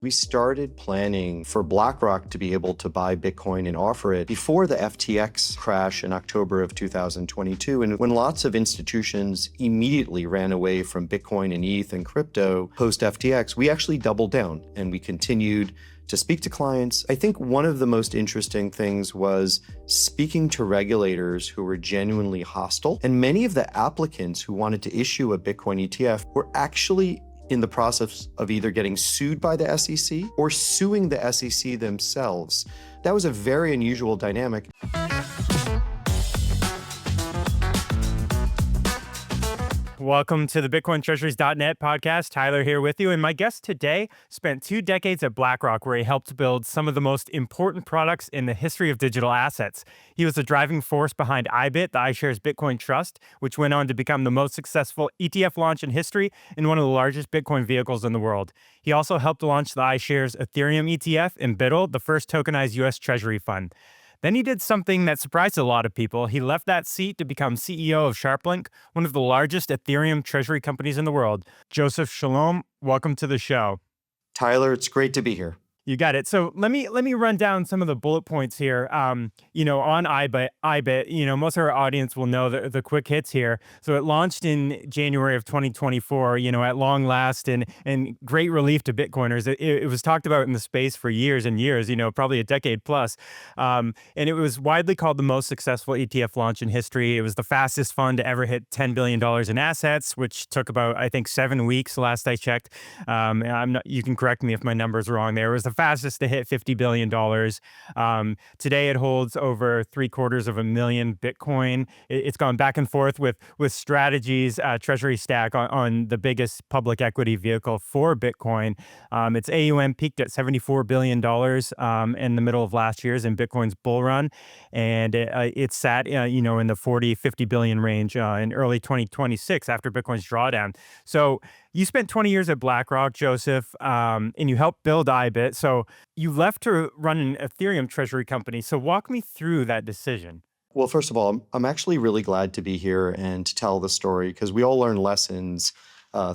We started planning for BlackRock to be able to buy Bitcoin and offer it before the FTX crash in October of 2022. And when lots of institutions immediately ran away from Bitcoin and ETH and crypto post FTX, we actually doubled down and we continued to speak to clients. I think one of the most interesting things was speaking to regulators who were genuinely hostile. And many of the applicants who wanted to issue a Bitcoin ETF were actually in the process of either getting sued by the SEC or suing the SEC themselves. That was a very unusual dynamic. Welcome to the BitcoinTreasuries.net podcast. Tyler here with you. And my guest today spent 2 decades at BlackRock, where he helped build some of the most important products in the history of digital assets. He was the driving force behind IBIT, the iShares Bitcoin Trust, which went on to become the most successful ETF launch in history and one of the largest Bitcoin vehicles in the world. He also helped launch the iShares Ethereum ETF and BITL, the first tokenized U.S. Treasury fund. Then he did something that surprised a lot of people. He left that seat to become CEO of Sharplink, one of the largest Ethereum treasury companies in the world. Joseph, Shalom, welcome to the show. Tyler, it's great to be here. You got it. So let me run down some of the bullet points here. On IBIT, most of our audience will know the quick hits here. So it launched in January of 2024, at long last, and great relief to Bitcoiners. It was talked about in the space for years and years, probably a decade plus. And it was widely called the most successful ETF launch in history. It was the fastest fund to ever hit $10 billion in assets, which took about, I think, 7 weeks last I checked. You can correct me if my number's wrong there. It was the fastest to hit $50 billion. Today, it holds over 750,000 Bitcoin. It's gone back and forth with Strategies Treasury stack on the biggest public equity vehicle for Bitcoin. Its AUM peaked at $74 billion in the middle of last year's in Bitcoin's bull run. And it sat, in the 50 billion range in early 2026 after Bitcoin's drawdown. So you spent 20 years at BlackRock, Joseph, and you helped build IBIT. So you left to run an Ethereum treasury company. So walk me through that decision. Well, first of all, I'm actually really glad to be here and to tell the story because we all learn lessons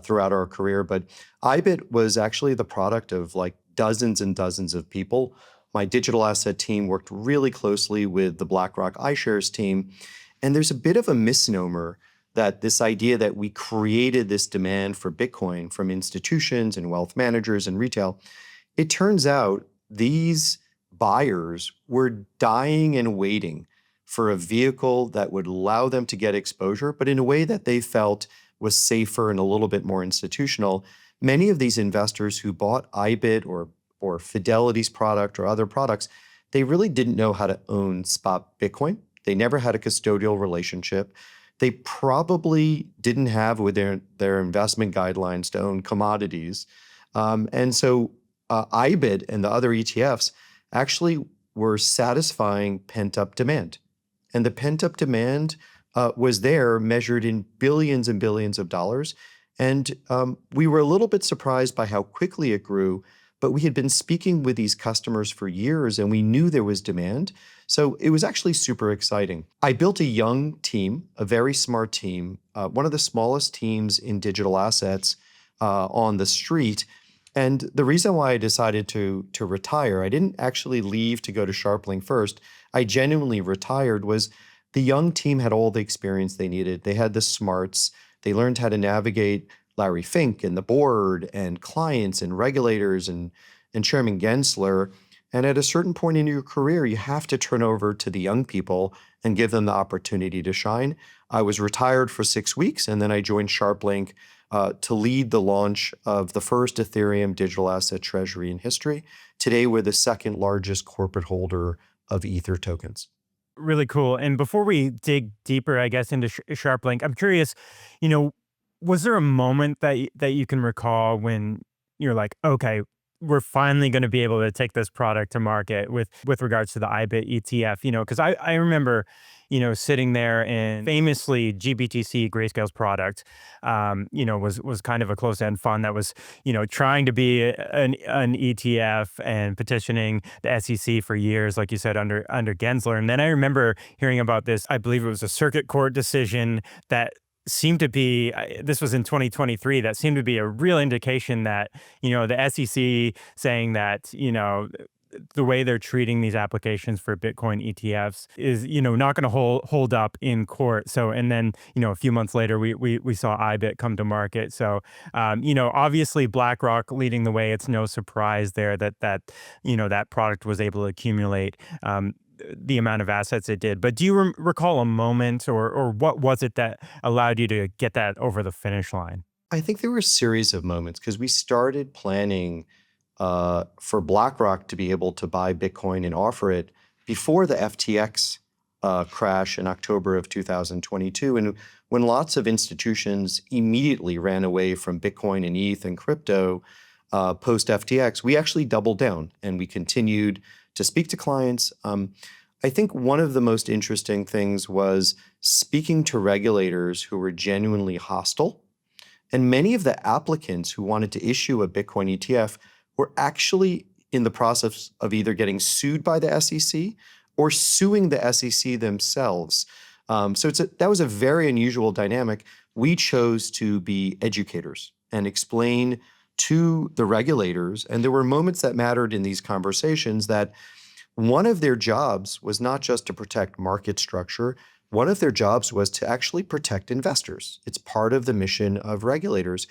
throughout our career. But IBIT was actually the product of like dozens and dozens of people. My digital asset team worked really closely with the BlackRock iShares team. And there's a bit of a misnomer that this idea that we created this demand for Bitcoin from institutions and wealth managers and retail, it turns out these buyers were dying and waiting for a vehicle that would allow them to get exposure, but in a way that they felt was safer and a little bit more institutional. Many of these investors who bought IBIT or Fidelity's product or other products, they really didn't know how to own spot Bitcoin. They never had a custodial relationship. They probably didn't have with their investment guidelines to own commodities. And so IBIT and the other ETFs actually were satisfying pent-up demand. And the pent-up demand was there measured in billions and billions of dollars. And we were a little bit surprised by how quickly it grew, but we had been speaking with these customers for years and we knew there was demand. So it was actually super exciting. I built a young team, a very smart team, one of the smallest teams in digital assets on the street. And the reason why I decided to retire, I didn't actually leave to go to Sharplink first. I genuinely retired was the young team had all the experience they needed. They had the smarts. They learned how to navigate Larry Fink and the board and clients and regulators and Chairman Gensler. And at a certain point in your career, you have to turn over to the young people and give them the opportunity to shine. I was retired for 6 weeks, and then I joined Sharplink to lead the launch of the first Ethereum digital asset treasury in history. Today, we're the second largest corporate holder of Ether tokens. Really cool. And before we dig deeper, I guess, into Sharplink, I'm curious, was there a moment that you can recall when you're like, okay, we're finally going to be able to take this product to market with regards to the IBIT ETF, because I remember, sitting there and famously GBTC Grayscale's product, was kind of a closed end fund that was, trying to be an ETF and petitioning the SEC for years, like you said, under Gensler. And then I remember hearing about this, I believe it was a circuit court decision that seemed to be, this was in 2023, that seemed to be a real indication that, the SEC saying that, the way they're treating these applications for Bitcoin ETFs is, not going to hold up in court. So, and then, a few months later, we saw IBIT come to market. So, obviously BlackRock leading the way. It's no surprise there that product was able to accumulate the amount of assets it did. But do you recall a moment, or what was it that allowed you to get that over the finish line? I think there were a series of moments because we started planning for BlackRock to be able to buy Bitcoin and offer it before the FTX crash in October of 2022. And when lots of institutions immediately ran away from Bitcoin and ETH and crypto post FTX, we actually doubled down and we continued to speak to clients. I think one of the most interesting things was speaking to regulators who were genuinely hostile. And many of the applicants who wanted to issue a Bitcoin ETF were actually in the process of either getting sued by the SEC or suing the SEC themselves. So that was a very unusual dynamic. We chose to be educators and explain to the regulators, and there were moments that mattered in these conversations, that one of their jobs was not just to protect market structure. One of their jobs was to actually protect investors. It's part of the mission of regulators.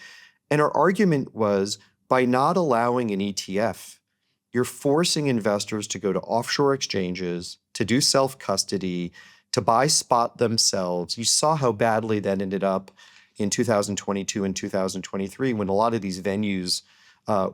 And our argument was, by not allowing an ETF, you're forcing investors to go to offshore exchanges, to do self-custody, to buy spot themselves. You saw how badly that ended up in 2022 and 2023 when a lot of these venues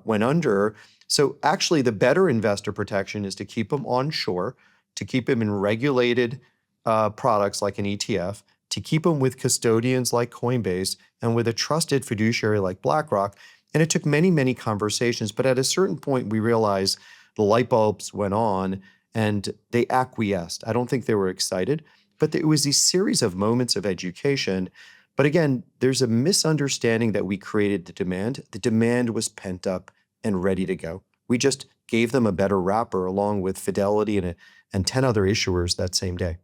went under. So actually, the better investor protection is to keep them onshore, to keep them in regulated products like an ETF, to keep them with custodians like Coinbase and with a trusted fiduciary like BlackRock. And it took many, many conversations, but at a certain point, we realized the light bulbs went on and they acquiesced. I don't think they were excited, but it was these series of moments of education. But again, there's a misunderstanding that we created the demand. The demand was pent up and ready to go. We just gave them a better wrapper along with Fidelity and 10 other issuers that same day.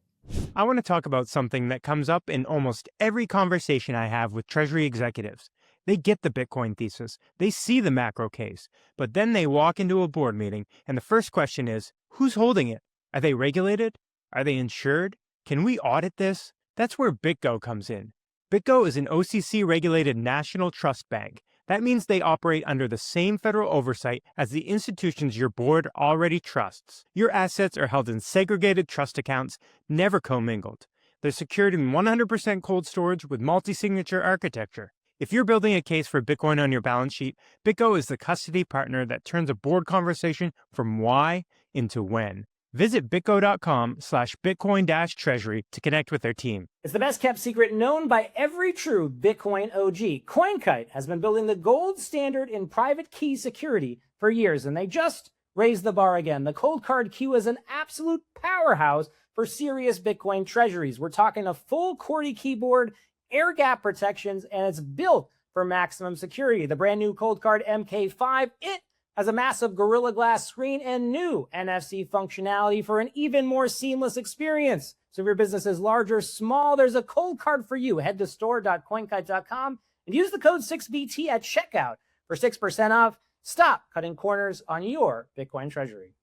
I want to talk about something that comes up in almost every conversation I have with Treasury executives. They get the Bitcoin thesis, they see the macro case, but then they walk into a board meeting and the first question is, who's holding it? Are they regulated? Are they insured? Can we audit this? That's where BitGo comes in. BitGo is an OCC-regulated national trust bank. That means they operate under the same federal oversight as the institutions your board already trusts. Your assets are held in segregated trust accounts, never commingled. They're secured in 100% cold storage with multi-signature architecture. If you're building a case for Bitcoin on your balance sheet, BitGo is the custody partner that turns a board conversation from why into when. Visit bitgo.com/Bitcoin-Treasury to connect with their team. It's the best kept secret known by every true Bitcoin OG. CoinKite has been building the gold standard in private key security for years, and they just raised the bar again. The Cold Card Q is an absolute powerhouse for serious Bitcoin treasuries. We're talking a full QWERTY keyboard, air gap protections, and it's built for maximum security. The brand new Cold Card MK5, it has a massive Gorilla Glass screen and new NFC functionality for an even more seamless experience. So if your business is large or small, there's a cold card for you. Head to store.coinkite.com and use the code 6BT at checkout for 6% off. Stop cutting corners on your Bitcoin treasury.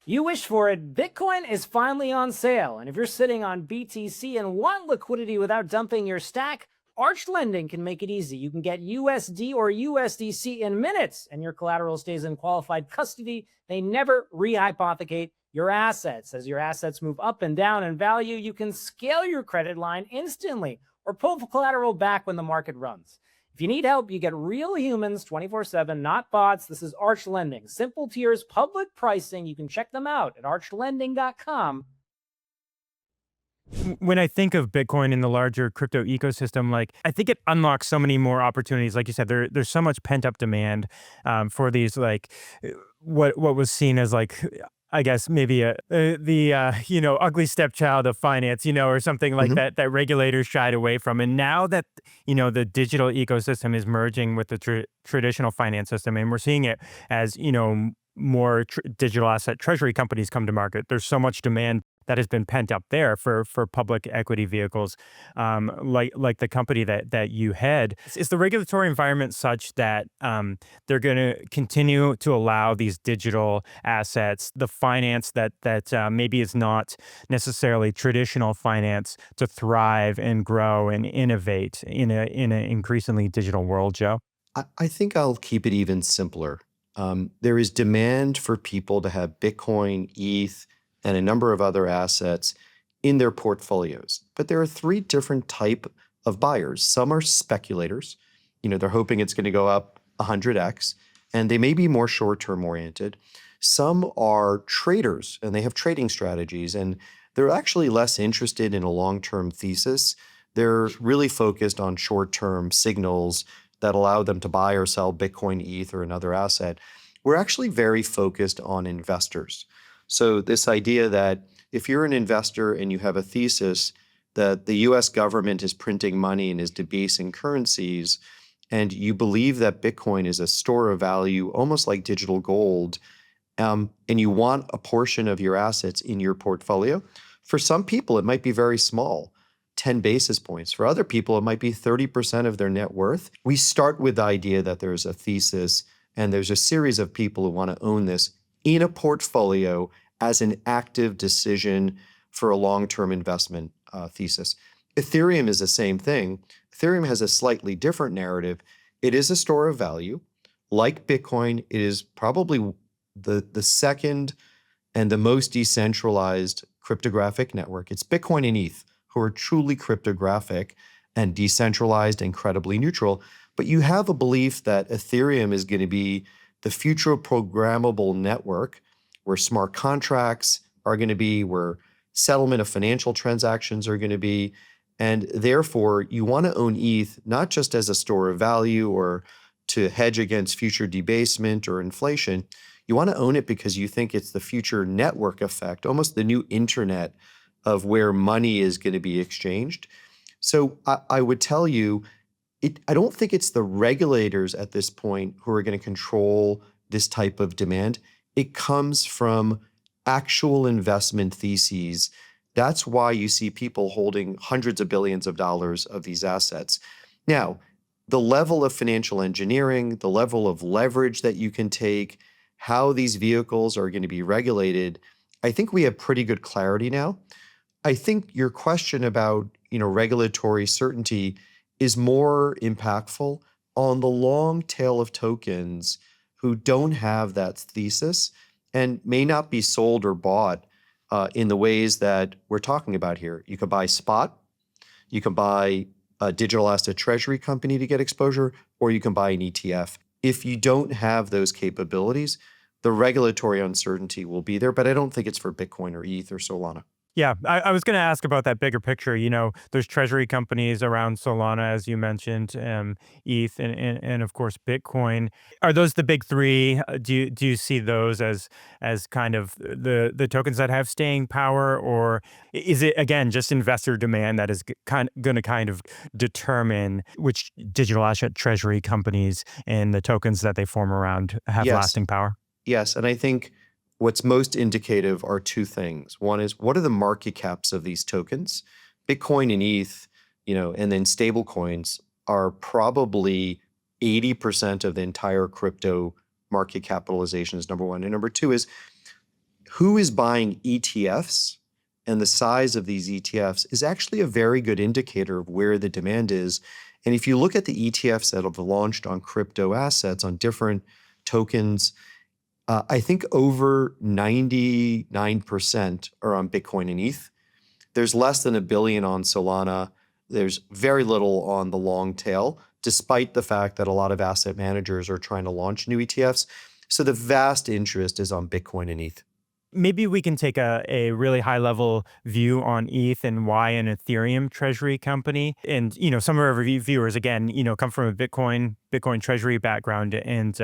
You wish for it. Bitcoin is finally on sale. And if you're sitting on BTC and want liquidity without dumping your stack, Arch Lending can make it easy. You can get USD or USDC in minutes, and your collateral stays in qualified custody. They never rehypothecate your assets. As your assets move up and down in value, you can scale your credit line instantly or pull collateral back when the market runs. If you need help, you get real humans 24/7, not bots. This is Arch Lending. Simple tiers, public pricing. You can check them out at archlending.com. When I think of Bitcoin in the larger crypto ecosystem, I think it unlocks so many more opportunities. Like you said, there's so much pent up demand for these, what was seen as I guess maybe the ugly stepchild of finance, or something like Mhm. that regulators shied away from. And now that the digital ecosystem is merging with the traditional finance system, and we're seeing it as more digital asset treasury companies come to market. There's so much demand that has been pent up there for public equity vehicles, like the company that you head. Is the regulatory environment such that they're going to continue to allow these digital assets, the finance that maybe is not necessarily traditional finance, to thrive and grow and innovate in an increasingly digital world, Joe? I think I'll keep it even simpler. There is demand for people to have Bitcoin, ETH, and a number of other assets in their portfolios. But there are three different type of buyers. Some are speculators. They're hoping it's going to go up 100x, and they may be more short-term oriented. Some are traders, and they have trading strategies, and they're actually less interested in a long-term thesis. They're really focused on short-term signals that allow them to buy or sell Bitcoin, ETH, or another asset. We're actually very focused on investors. So this idea that if you're an investor and you have a thesis that the US government is printing money and is debasing currencies, and you believe that Bitcoin is a store of value, almost like digital gold, and you want a portion of your assets in your portfolio, for some people, it might be very small. 10 basis points. For other people, it might be 30% of their net worth. We start with the idea that there's a thesis and there's a series of people who want to own this in a portfolio as an active decision for a long-term investment thesis. Ethereum is the same thing. Ethereum has a slightly different narrative. It is a store of value. Like Bitcoin, it is probably the second and the most decentralized cryptographic network. It's Bitcoin and ETH, who are truly cryptographic and decentralized and credibly neutral. But you have a belief that Ethereum is going to be the future programmable network where smart contracts are going to be, where settlement of financial transactions are going to be. And therefore, you want to own ETH not just as a store of value or to hedge against future debasement or inflation. You want to own it because you think it's the future network effect, almost the new internet of where money is going to be exchanged. So I would tell you, I don't think it's the regulators at this point who are going to control this type of demand. It comes from actual investment theses. That's why you see people holding hundreds of billions of dollars of these assets. Now, the level of financial engineering, the level of leverage that you can take, how these vehicles are going to be regulated, I think we have pretty good clarity now. I think your question about, regulatory certainty is more impactful on the long tail of tokens who don't have that thesis and may not be sold or bought in the ways that we're talking about here. You could buy spot, you can buy a digital asset treasury company to get exposure, or you can buy an ETF. If you don't have those capabilities, the regulatory uncertainty will be there, but I don't think it's for Bitcoin or ETH or Solana. Yeah, I was going to ask about that bigger picture. There's treasury companies around Solana, as you mentioned, ETH, and of course Bitcoin. Are those the big three? Do you see those as kind of the tokens that have staying power, or is it again just investor demand that is going to kind of determine which digital asset treasury companies and the tokens that they form around have lasting power? Yes, and I think what's most indicative are two things. One is, what are the market caps of these tokens? Bitcoin and ETH, and then stable coins are probably 80% of the entire crypto market capitalization is number one. And number two is, who is buying ETFs? And the size of these ETFs is actually a very good indicator of where the demand is. And if you look at the ETFs that have launched on crypto assets, on different tokens, I think over 99% are on Bitcoin and ETH. There's less than $1 billion on Solana. There's very little on the long tail, despite the fact that a lot of asset managers are trying to launch new ETFs. So the vast interest is on Bitcoin and ETH. Maybe we can take a really high level view on ETH and why an Ethereum treasury company. And, some of our viewers, again, come from a Bitcoin treasury background, and,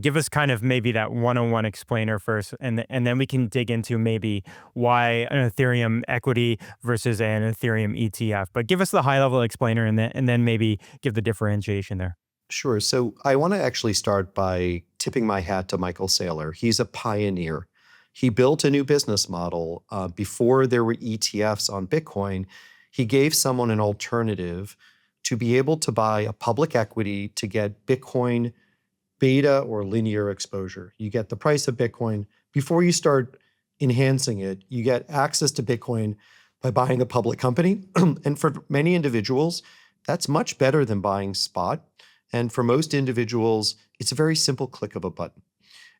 give us kind of maybe that 101 explainer first. And then we can dig into maybe why an Ethereum equity versus an Ethereum ETF. But give us the high level explainer and then maybe give the differentiation there. Sure. So I want to actually start by tipping my hat to Michael Saylor. He's a pioneer. He built a new business model. Before there were ETFs on Bitcoin, he gave someone an alternative to be able to buy a public equity to get Bitcoin beta or linear exposure. You get the price of Bitcoin. Before you start enhancing it, you get access to Bitcoin by buying a public company. And for many individuals, that's much better than buying spot. And for most individuals, it's a very simple click of a button.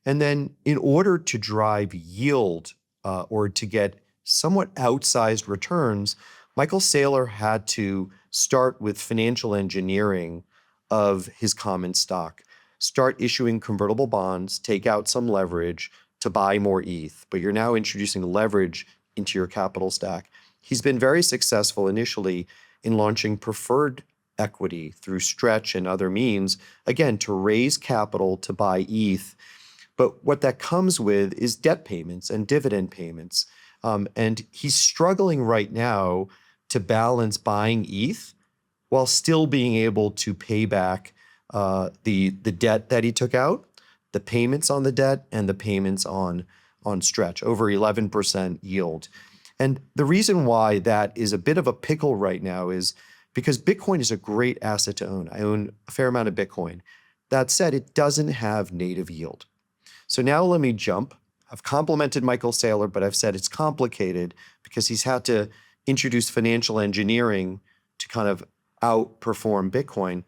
And then in order to drive yield or to get somewhat outsized returns, Michael Saylor had to start with financial engineering of his common stock, start issuing convertible bonds, take out some leverage to buy more ETH, but you're now introducing leverage into your capital stack. He's been very successful initially in launching preferred equity through Stretch and other means, again, to raise capital to buy ETH. But what that comes with is debt payments and dividend payments. And he's struggling right now to balance buying ETH while still being able to pay back the debt that he took out, the payments on the debt, and the payments on Stretch, over 11% yield. And the reason why that is a bit of a pickle right now is because Bitcoin is a great asset to own. I own a fair amount of Bitcoin. That said, it doesn't have native yield. So now let me jump. I've complimented Michael Saylor, but I've said it's complicated because he's had to introduce financial engineering to kind of outperform Bitcoin.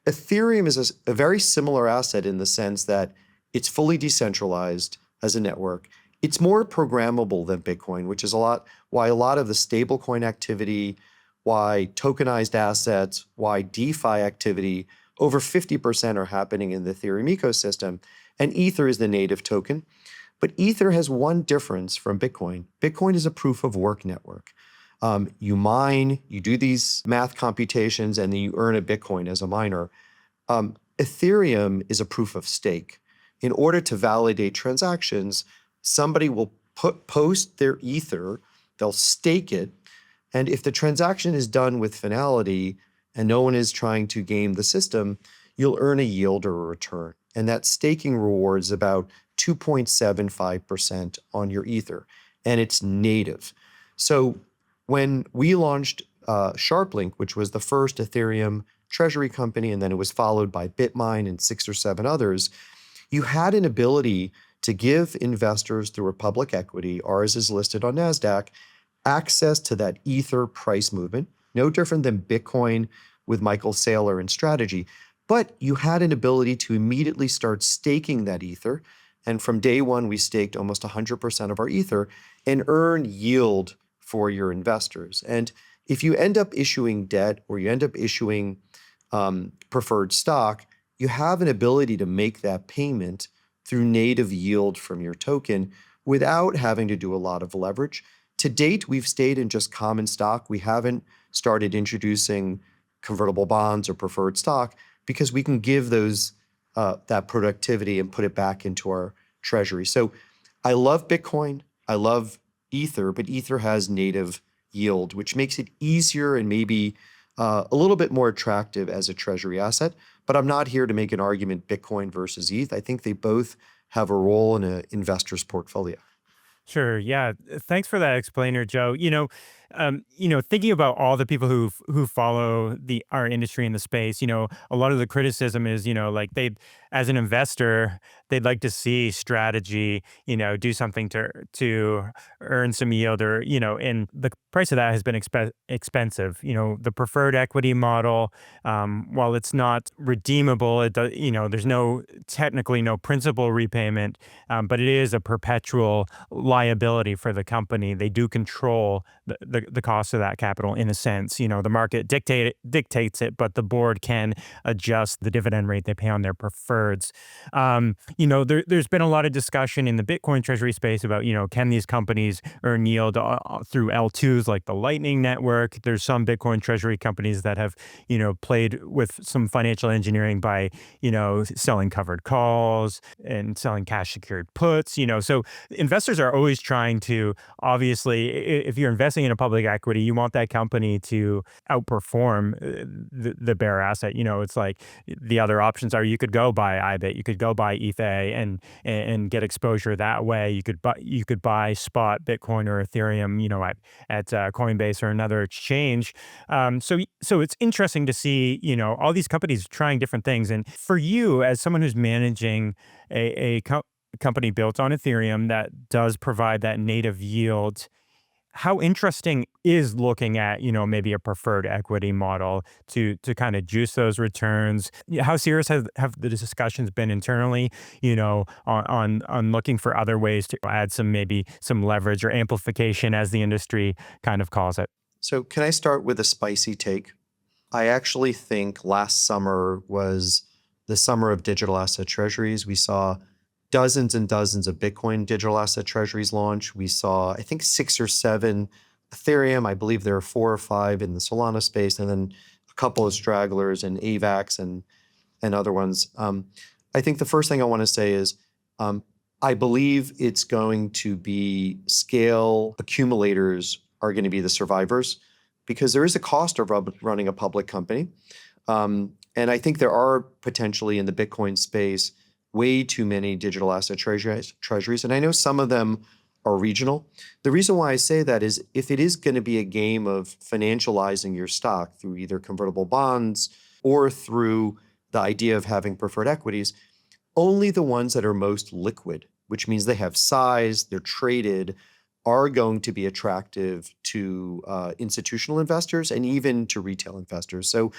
Ethereum is a very similar asset in the sense that it's fully decentralized as a network. It's more programmable than Bitcoin, which is why a lot of the stablecoin activity, why tokenized assets, why DeFi activity, over 50% are happening in the Ethereum ecosystem. And Ether is the native token. But Ether has one difference from Bitcoin. Bitcoin is a proof of work network. You mine, you do these math computations, and then you earn a Bitcoin as a miner. Ethereum is a proof of stake. In order to validate transactions, somebody will post their Ether, they'll stake it, and if the transaction is done with finality and no one is trying to game the system, you'll earn a yield or a return. And that staking reward is about 2.75% on your Ether, and it's native. So when we launched Sharplink, which was the first Ethereum Treasury company, and then it was followed by Bitmine and 6 or 7 others, you had an ability to give investors through a public equity, ours is listed on NASDAQ, access to that Ether price movement, no different than Bitcoin with Michael Saylor and Strategy. But you had an ability to immediately start staking that Ether. And from day one, we staked almost 100% of our Ether and earn yield for your investors. And if you end up issuing debt or you end up issuing preferred stock, you have an ability to make that payment through native yield from your token without having to do a lot of leverage. To date, we've stayed in just common stock. We haven't started introducing convertible bonds or preferred stock because we can give those that productivity and put it back into our treasury. So I love Bitcoin, I love Ether, but Ether has native yield, which makes it easier and maybe a little bit more attractive as a treasury asset. But I'm not here to make an argument Bitcoin versus ETH. I think they both have a role in an investor's portfolio. Sure. Yeah. Thanks for that explainer, Joe. Thinking about all the people who follow our industry in the space, a lot of the criticism is, like as an investor, they'd like to see strategy, do something to earn some yield, or and the price of that has been expensive. The preferred equity model, while it's not redeemable, it does, there's technically no principal repayment, but it is a perpetual liability for the company. They do control the cost of that capital in a sense. The market dictates it, but the board can adjust the dividend rate they pay on their preferreds. There's been a lot of discussion in the Bitcoin treasury space about, can these companies earn yield through L2s like the Lightning Network? There's some Bitcoin treasury companies that have, played with some financial engineering by, selling covered calls and selling cash secured puts. So investors are always trying to, obviously, if you're investing in a public equity, you want that company to outperform the bear asset. It's like the other options are you could go buy IBIT, you could go buy ETH and get exposure that way. You could buy spot Bitcoin or Ethereum, at Coinbase or another exchange. So it's interesting to see, all these companies trying different things. And for you, as someone who's managing a company built on Ethereum that does provide that native yield, how interesting is looking at, maybe a preferred equity model to kind of juice those returns? How serious have the discussions been internally, on looking for other ways to add maybe some leverage or amplification, as the industry kind of calls it? So can I start with a spicy take? I actually think last summer was the summer of digital asset treasuries. We saw dozens and dozens of Bitcoin digital asset treasuries launch. We saw, I think, 6 or 7 Ethereum. I believe there are 4 or 5 in the Solana space, and then a couple of stragglers and AVAX and other ones. I think the first thing I want to say is I believe it's going to be scale accumulators are going to be the survivors, because there is a cost of running a public company. And I think there are potentially in the Bitcoin space way too many digital asset treasuries. And I know some of them are regional. The reason why I say that is if it is going to be a game of financializing your stock through either convertible bonds or through the idea of having preferred equities, only the ones that are most liquid, which means they have size, they're traded, are going to be attractive to institutional investors and even to retail investors. So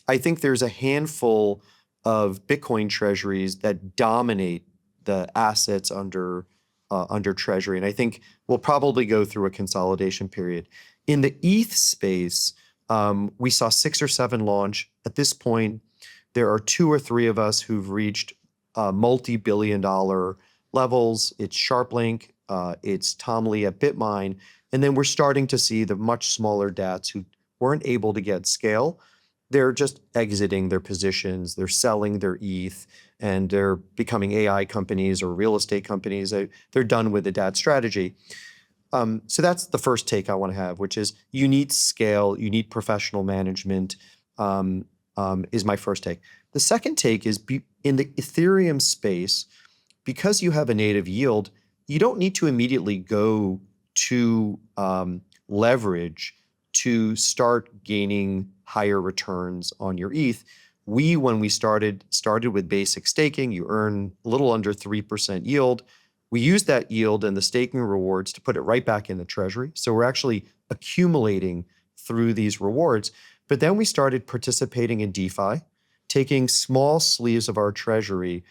I think there's a handful of Bitcoin treasuries that dominate the assets under treasury. And I think we'll probably go through a consolidation period. In the ETH space, we saw 6 or 7 launch. At this point, there are 2 or 3 of us who've reached multi-billion-dollar levels. It's Sharplink, it's Tom Lee at BitMine, and then we're starting to see the much smaller DATs who weren't able to get scale. They're just exiting their positions, they're selling their ETH, and they're becoming AI companies or real estate companies. They're done with the DAT strategy. So that's the first take I want to have, which is you need scale, you need professional management, is my first take. The second take is in the Ethereum space, because you have a native yield, you don't need to immediately go to leverage to start gaining higher returns on your ETH. When we started with basic staking. You earn a little under 3% yield. We used that yield and the staking rewards to put it right back in the treasury. So we're actually accumulating through these rewards. But then we started participating in DeFi, taking small sleeves of our treasury.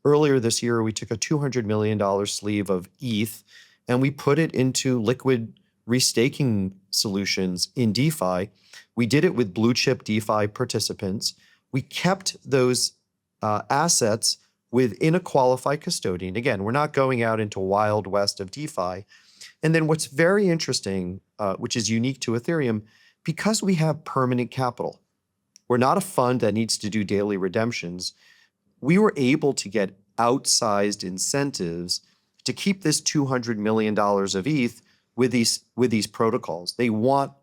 Earlier this year, we took a $200 million sleeve of ETH and we put it into liquid restaking solutions in DeFi. We did it with blue chip DeFi participants. We kept those assets within a qualified custodian. Again, we're not going out into wild west of DeFi. And then what's very interesting, which is unique to Ethereum, because we have permanent capital, we're not a fund that needs to do daily redemptions. We were able to get outsized incentives to keep this $200 million of ETH with these protocols. They want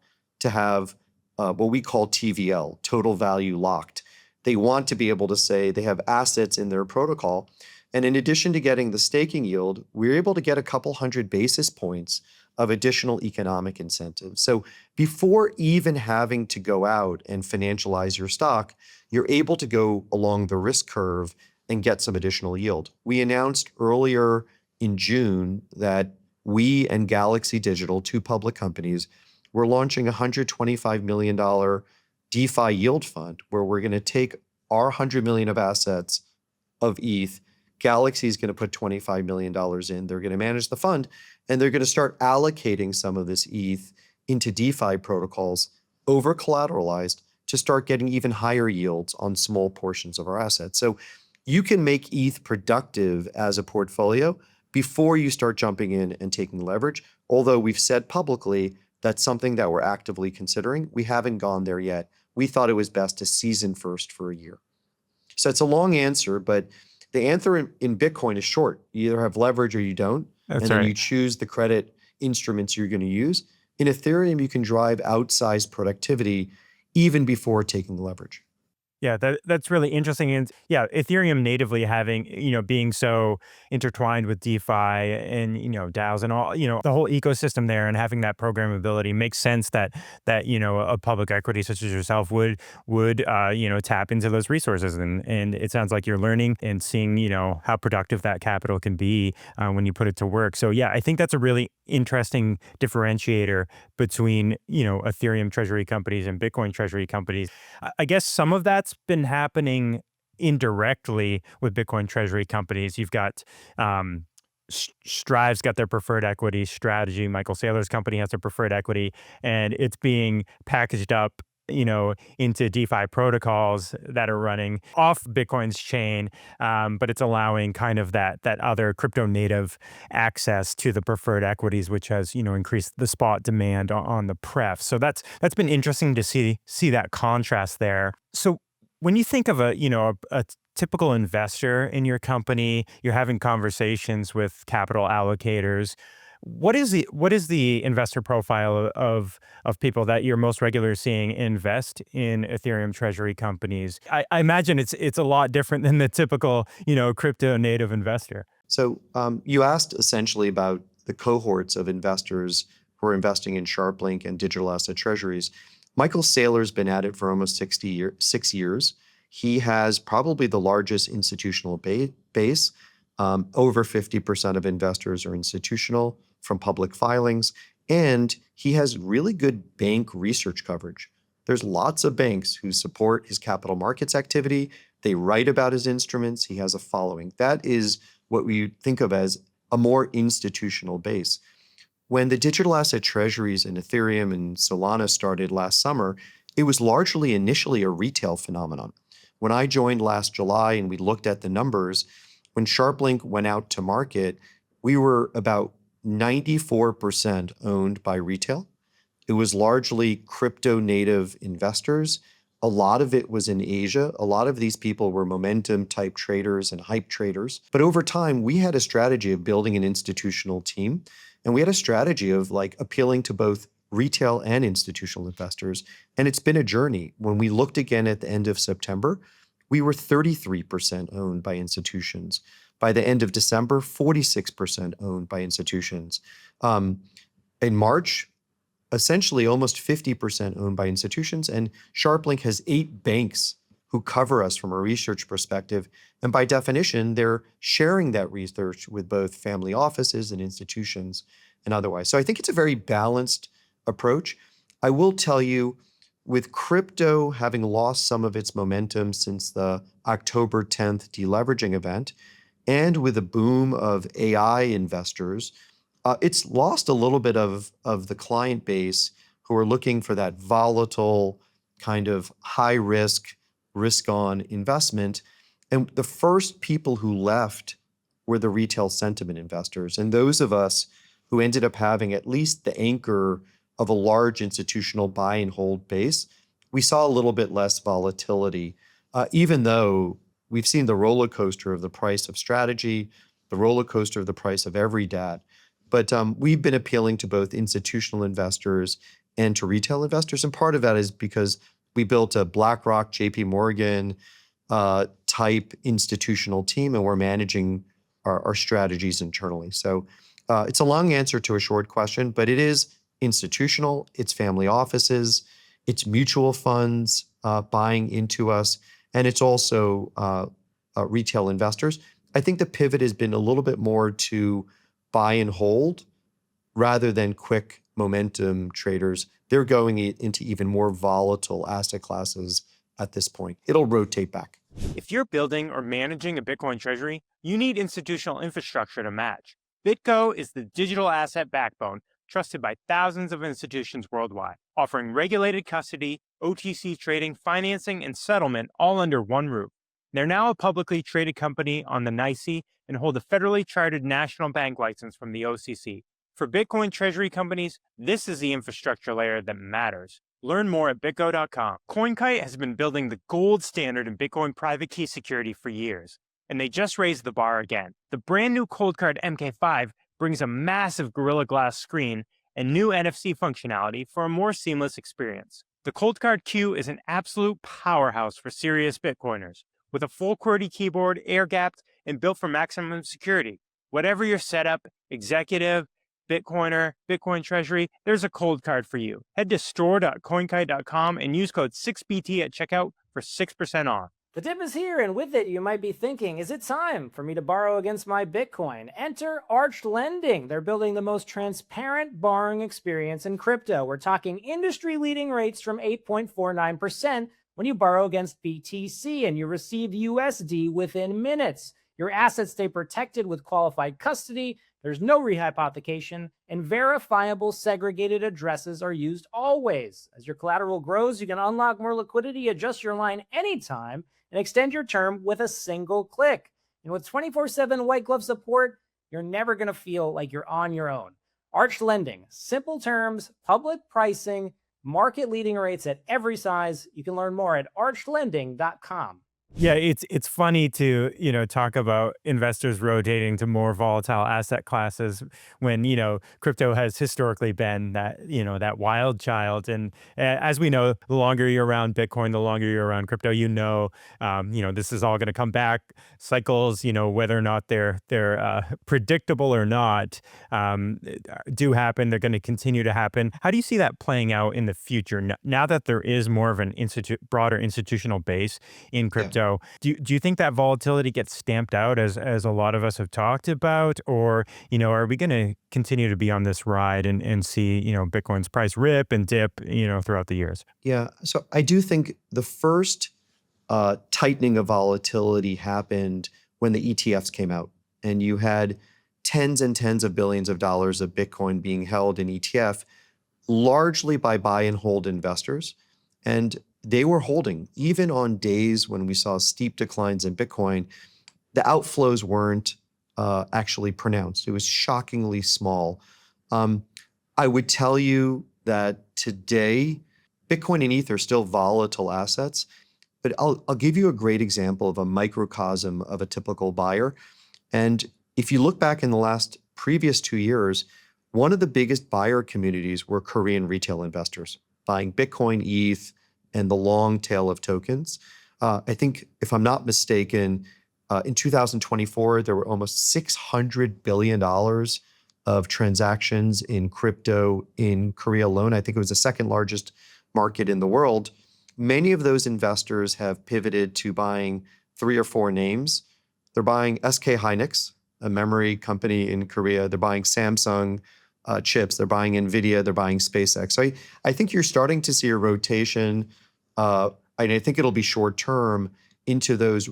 to have what we call TVL, total value locked. They want to be able to say they have assets in their protocol. And in addition to getting the staking yield, we're able to get a couple hundred basis points of additional economic incentives. So before even having to go out and financialize your stock, you're able to go along the risk curve and get some additional yield. We announced earlier in June that we and Galaxy Digital, 2 public companies, we're launching a $125 million DeFi yield fund where we're going to take our $100 million of assets of ETH. Galaxy is going to put $25 million in. They're going to manage the fund, and they're going to start allocating some of this ETH into DeFi protocols, over collateralized, to start getting even higher yields on small portions of our assets. So you can make ETH productive as a portfolio before you start jumping in and taking leverage. Although we've said publicly that's something that we're actively considering. We haven't gone there yet. We thought it was best to season first for a year. So it's a long answer, but the answer in Bitcoin is short. You either have leverage or you don't. That's and then right. you choose the credit instruments you're going to use. In Ethereum, you can drive outsized productivity even before taking leverage. Yeah, that's really interesting. And yeah, Ethereum natively having, being so intertwined with DeFi and, DAOs and all, the whole ecosystem there, and having that programmability makes sense that, a public equity such as yourself would tap into those resources. And it sounds like you're learning and seeing, how productive that capital can be when you put it to work. So yeah, I think that's a really interesting differentiator between, Ethereum treasury companies and Bitcoin treasury companies. I guess some of that's been happening indirectly with Bitcoin treasury companies. You've got Strive's got their preferred equity strategy. Michael Saylor's company has their preferred equity, and it's being packaged up, into DeFi protocols that are running off Bitcoin's chain, but it's allowing kind of that other crypto native access to the preferred equities, which has increased the spot demand on the pref. So that's been interesting to see that contrast there. So when you think of a typical investor in your company, you're having conversations with capital allocators. What is the investor profile of people that you're most regularly seeing invest in Ethereum treasury companies? I imagine it's a lot different than the typical crypto native investor. So you asked essentially about the cohorts of investors who are investing in Sharplink and digital asset treasuries. Michael Saylor's been at it for almost 6 years. He has probably the largest institutional base. Over 50% of investors are institutional from public filings, and he has really good bank research coverage. There's lots of banks who support his capital markets activity. They write about his instruments. He has a following. That is what we think of as a more institutional base. When the digital asset treasuries in Ethereum and Solana started last summer, it was largely initially a retail phenomenon. When I joined last July and we looked at the numbers, when Sharplink went out to market, we were about 94% owned by retail. It was largely crypto native investors. A lot of it was in Asia. A lot of these people were momentum type traders and hype traders. But over time, we had a strategy of building an institutional team. And we had a strategy of appealing to both retail and institutional investors. And it's been a journey. When we looked again at the end of September, we were 33% owned by institutions. By the end of December, 46% owned by institutions. In March, essentially almost 50% owned by institutions. And Sharplink has 8 banks who cover us from a research perspective. And by definition, they're sharing that research with both family offices and institutions and otherwise. So I think it's a very balanced approach. I will tell you, with crypto having lost some of its momentum since the October 10th deleveraging event, and with a boom of AI investors, it's lost a little bit of the client base who are looking for that volatile kind of high risk on investment. And the first people who left were the retail sentiment investors. And those of us who ended up having at least the anchor of a large institutional buy and hold base, we saw a little bit less volatility, even though we've seen the roller coaster of the price of strategy, the roller coaster of the price of every DAT. But we've been appealing to both institutional investors and to retail investors. And part of that is because we built a BlackRock, JP Morgan type institutional team, and we're managing our strategies internally. So it's a long answer to a short question, but it is institutional, it's family offices, it's mutual funds buying into us, and it's also retail investors. I think the pivot has been a little bit more to buy and hold rather than quick momentum traders. They're going into even more volatile asset classes at this point. It'll rotate back. If you're building or managing a Bitcoin treasury, you need institutional infrastructure to match. BitGo is the digital asset backbone trusted by thousands of institutions worldwide, offering regulated custody, OTC trading, financing, and settlement all under one roof. They're now a publicly traded company on the NYSE and hold a federally chartered national bank license from the OCC. For Bitcoin treasury companies, this is the infrastructure layer that matters. Learn more at bitgo.com. CoinKite has been building the gold standard in Bitcoin private key security for years, and they just raised the bar again. The brand new Cold Card MK5 brings a massive Gorilla Glass screen and new NFC functionality for a more seamless experience. The Cold Card Q is an absolute powerhouse for serious Bitcoiners, with a full QWERTY keyboard, air-gapped, and built for maximum security. Whatever your setup, executive, Bitcoiner, Bitcoin Treasury, there's a cold card for you. Head to store.coinkite.com and use code 6BT at checkout for 6% off. The tip is here, and with it, you might be thinking, is it time for me to borrow against my Bitcoin? Enter Arch Lending. They're building the most transparent borrowing experience in crypto. We're talking industry-leading rates from 8.49% when you borrow against BTC, and you receive USD within minutes. Your assets stay protected with qualified custody. There's no rehypothecation, and verifiable segregated addresses are used always. As your collateral grows, you can unlock more liquidity, adjust your line anytime, and extend your term with a single click. And with 24/7 white glove support, you're never going to feel like you're on your own. Arch Lending, simple terms, public pricing, market-leading rates at every size. You can learn more at archlending.com. Yeah, it's funny to, talk about investors rotating to more volatile asset classes when, crypto has historically been that, that wild child. And as we know, the longer you're around Bitcoin, the longer you're around crypto, this is all going to come back. Cycles, whether or not they're predictable or not, do happen. They're going to continue to happen. How do you see that playing out in the future now that there is more of an broader institutional base in crypto? Do you think that volatility gets stamped out as a lot of us have talked about, or are we going to continue to be on this ride and see Bitcoin's price rip and dip throughout the years? Yeah, so I do think the first tightening of volatility happened when the ETFs came out, and you had tens and tens of billions of dollars of Bitcoin being held in ETF, largely by buy and hold investors, and they were holding. Even on days when we saw steep declines in Bitcoin, the outflows weren't actually pronounced. It was shockingly small. I would tell you that today, Bitcoin and ETH are still volatile assets, but I'll give you a great example of a microcosm of a typical buyer. And if you look back in the previous 2 years, one of the biggest buyer communities were Korean retail investors buying Bitcoin, ETH, and the long tail of tokens. I think, if I'm not mistaken, in 2024, there were almost $600 billion of transactions in crypto in Korea alone. I think it was the second largest market in the world. Many of those investors have pivoted to buying 3 or 4 names. They're buying SK Hynix, a memory company in Korea. They're buying Samsung chips. They're buying NVIDIA. They're buying SpaceX. So I think you're starting to see a rotation, and I think it'll be short term, into those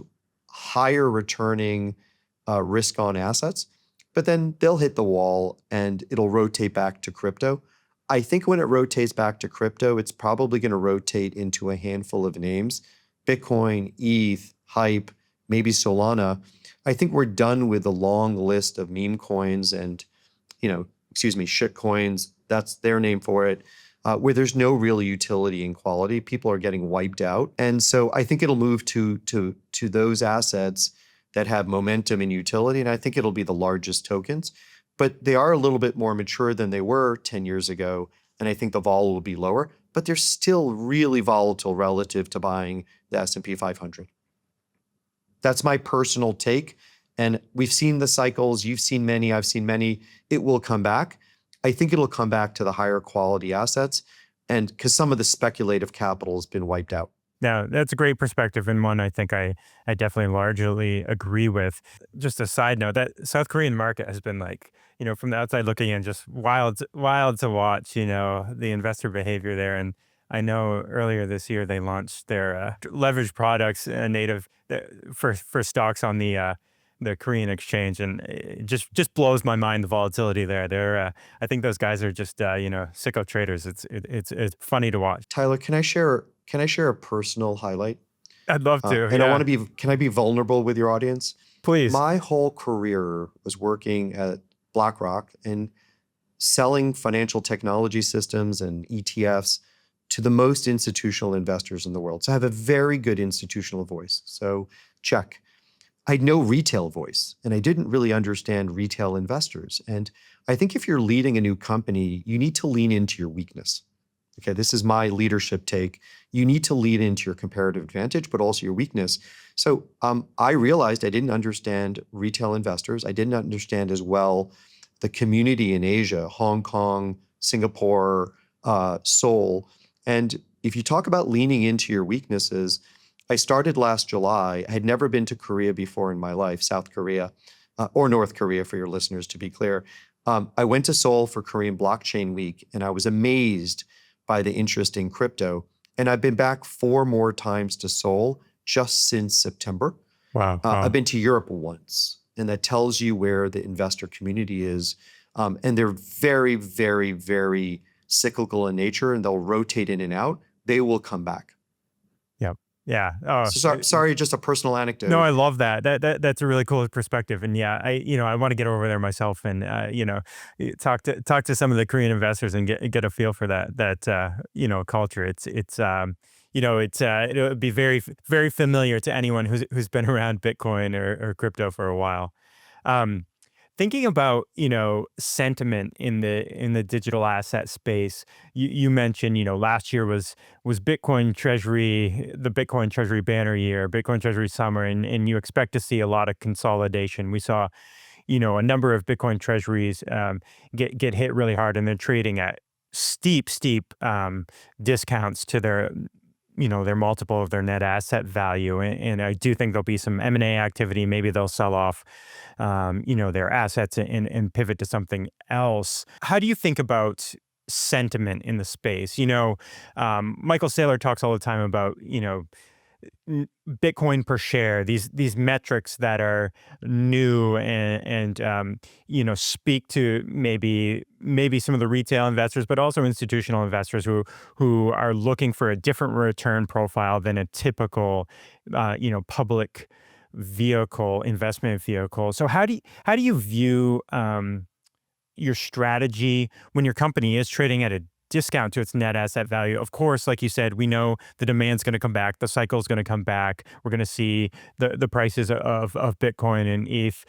higher returning risk-on assets. But then they'll hit the wall and it'll rotate back to crypto. I think when it rotates back to crypto, it's probably going to rotate into a handful of names: Bitcoin, ETH, Hype, maybe Solana. I think we're done with the long list of meme coins and, shit coins. That's their name for it, where there's no real utility and quality. People are getting wiped out. And so I think it'll move to those assets that have momentum and utility. And I think it'll be the largest tokens. But they are a little bit more mature than they were 10 years ago. And I think the vol will be lower. But they're still really volatile relative to buying the S&P 500. That's my personal take. And we've seen the cycles. You've seen many. I've seen many. It will come back. I think it'll come back to the higher quality assets, and because some of the speculative capital has been wiped out. Now, that's a great perspective, and one I think I definitely largely agree with. Just a side note, that South Korean market has been from the outside looking in, just wild to watch, the investor behavior there. And I know earlier this year they launched their leverage products native for stocks on the Korean exchange, and it just blows my mind, the volatility there. I think those guys are just sicko traders. It's funny to watch. Tyler, can I share a personal highlight? I'd love to. And yeah. can I be vulnerable with your audience? Please. My whole career was working at BlackRock and selling financial technology systems and ETFs to the most institutional investors in the world. So I have a very good institutional voice. So check. I had no retail voice, and I didn't really understand retail investors. And I think if you're leading a new company, you need to lean into your weakness. Okay, this is my leadership take. You need to lean into your comparative advantage, but also your weakness. So I realized I didn't understand retail investors. I didn't understand as well the community in Asia, Hong Kong, Singapore, Seoul. And if you talk about leaning into your weaknesses, I started last July. I had never been to Korea before in my life, South Korea, or North Korea for your listeners, to be clear. I went to Seoul for Korean Blockchain Week, and I was amazed by the interest in crypto. And I've been back 4 more times to Seoul just since September. Wow. I've been to Europe once, and that tells you where the investor community is. And they're very, very, very cyclical in nature, and they'll rotate in and out. They will come back. Yep. Yeah. Oh, So, sorry, just a personal no, anecdote. I love that. That's a really cool perspective. And yeah, I want to get over there myself and talk to some of the Korean investors and get a feel for that culture. It would be very very familiar to anyone who's been around Bitcoin or crypto for a while. Um, Thinking about, sentiment in the digital asset space, you mentioned, last year was Bitcoin Treasury, the Bitcoin Treasury banner year, Bitcoin Treasury summer, and you expect to see a lot of consolidation. We saw, a number of Bitcoin Treasuries get hit really hard, and they're trading at steep discounts to their multiple of their net asset value. And I do think there'll be some M&A activity. Maybe they'll sell off, their assets and pivot to something else. How do you think about sentiment in the space? Michael Saylor talks all the time about, Bitcoin per share, these metrics that are new and speak to maybe some of the retail investors, but also institutional investors who are looking for a different return profile than a typical public investment vehicle. So how do you view your strategy when your company is trading at a discount to its net asset value? Of course, like you said, we know the demand's going to come back, the cycle's going to come back. We're going to see the prices of Bitcoin and ETH,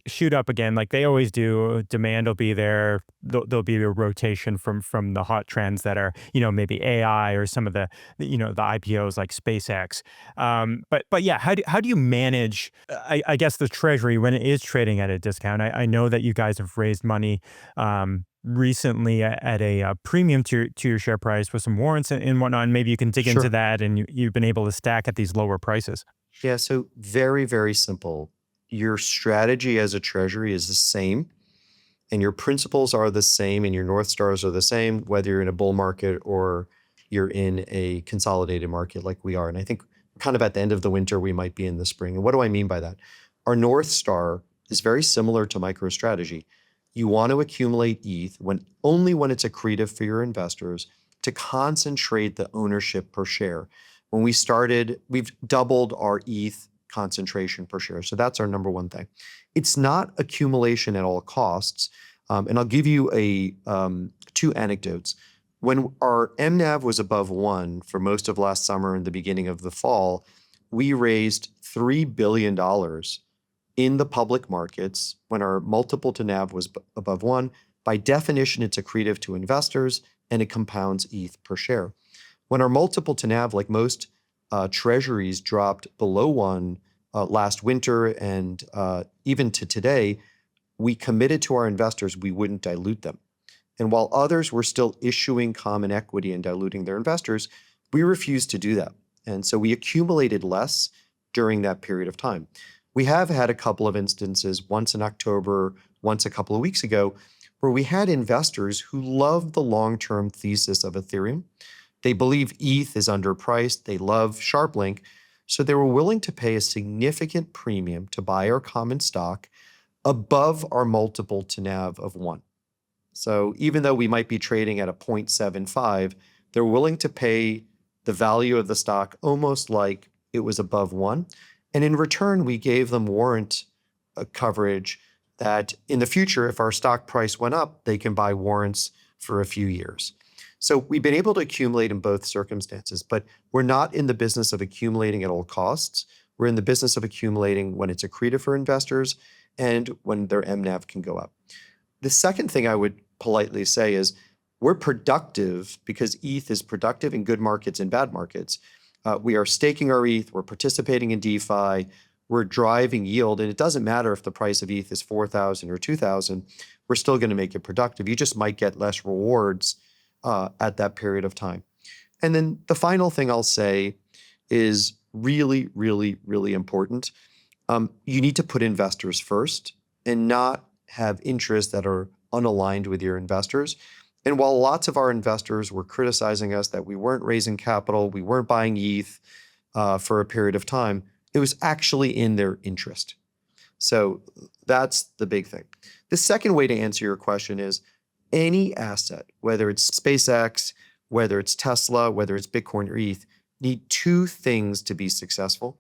shoot up again, like they always do. Demand will be there. There'll be a rotation from the hot trends that are, maybe AI or some of the IPOs like SpaceX. But yeah, how do you manage, I guess, the Treasury when it is trading at a discount? I know that you guys have raised money recently at a premium to your share price with some warrants and whatnot. And maybe you can dig into Sure. that, and you've been able to stack at these lower prices. Yeah, so very, very simple. Your strategy as a treasury is the same, and your principles are the same, and your North Stars are the same, whether you're in a bull market or you're in a consolidated market like we are. And I think kind of at the end of the winter, we might be in the spring. And what do I mean by that? Our North Star is very similar to MicroStrategy. You want to accumulate ETH only when it's accretive for your investors to concentrate the ownership per share. When we started, we've doubled our ETH concentration per share. So that's our number one thing. It's not accumulation at all costs. And I'll give you 2 anecdotes. When our MNAV was above 1 for most of last summer and the beginning of the fall, we raised $3 billion in the public markets when our multiple to NAV was above 1. By definition, it's accretive to investors and it compounds ETH per share. When our multiple to NAV, like most treasuries, dropped below 1 last winter and even to today, we committed to our investors we wouldn't dilute them. And while others were still issuing common equity and diluting their investors, we refused to do that. And so we accumulated less during that period of time. We have had a couple of instances, once in October, once a couple of weeks ago, where we had investors who loved the long-term thesis of Ethereum. They believe ETH is underpriced. They love Sharplink. So they were willing to pay a significant premium to buy our common stock above our multiple to NAV of 1. So even though we might be trading at a 0.75, they're willing to pay the value of the stock almost like it was above 1. And in return, we gave them warrant coverage that in the future, if our stock price went up, they can buy warrants for a few years. So we've been able to accumulate in both circumstances, but we're not in the business of accumulating at all costs. We're in the business of accumulating when it's accretive for investors and when their MNAV can go up. The second thing I would politely say is we're productive because ETH is productive in good markets and bad markets. We are staking our ETH, we're participating in DeFi, we're driving yield, and it doesn't matter if the price of ETH is 4,000 or 2,000, we're still going to make it productive. You just might get less rewards at that period of time. And then the final thing I'll say is really, really, really important. You need to put investors first and not have interests that are unaligned with your investors. And while lots of our investors were criticizing us that we weren't raising capital, we weren't buying ETH for a period of time, it was actually in their interest. So that's the big thing. The second way to answer your question is any asset, whether it's SpaceX, whether it's Tesla, whether it's Bitcoin or ETH, need two things to be successful.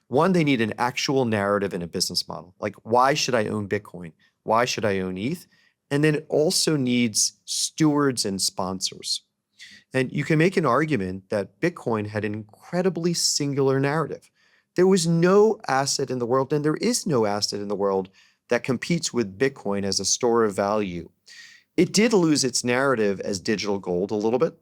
One, they need an actual narrative and a business model. Like, why should I own Bitcoin? Why should I own ETH? And then it also needs stewards and sponsors. And you can make an argument that Bitcoin had an incredibly singular narrative. There was no asset in the world, and there is no asset in the world that competes with Bitcoin as a store of value. It did lose its narrative as digital gold a little bit.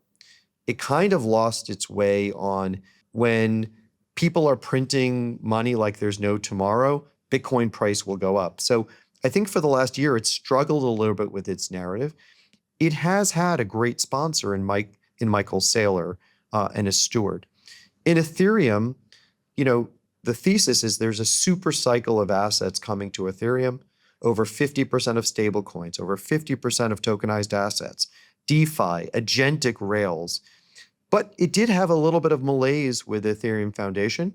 It kind of lost its way on when people are printing money like there's no tomorrow, Bitcoin price will go up. So I think for the last year, it's struggled a little bit with its narrative. It has had a great sponsor in Michael Saylor and a steward. In Ethereum, the thesis is there's a super cycle of assets coming to Ethereum, over 50% of stablecoins, over 50% of tokenized assets, DeFi, agentic rails. But it did have a little bit of malaise with Ethereum Foundation,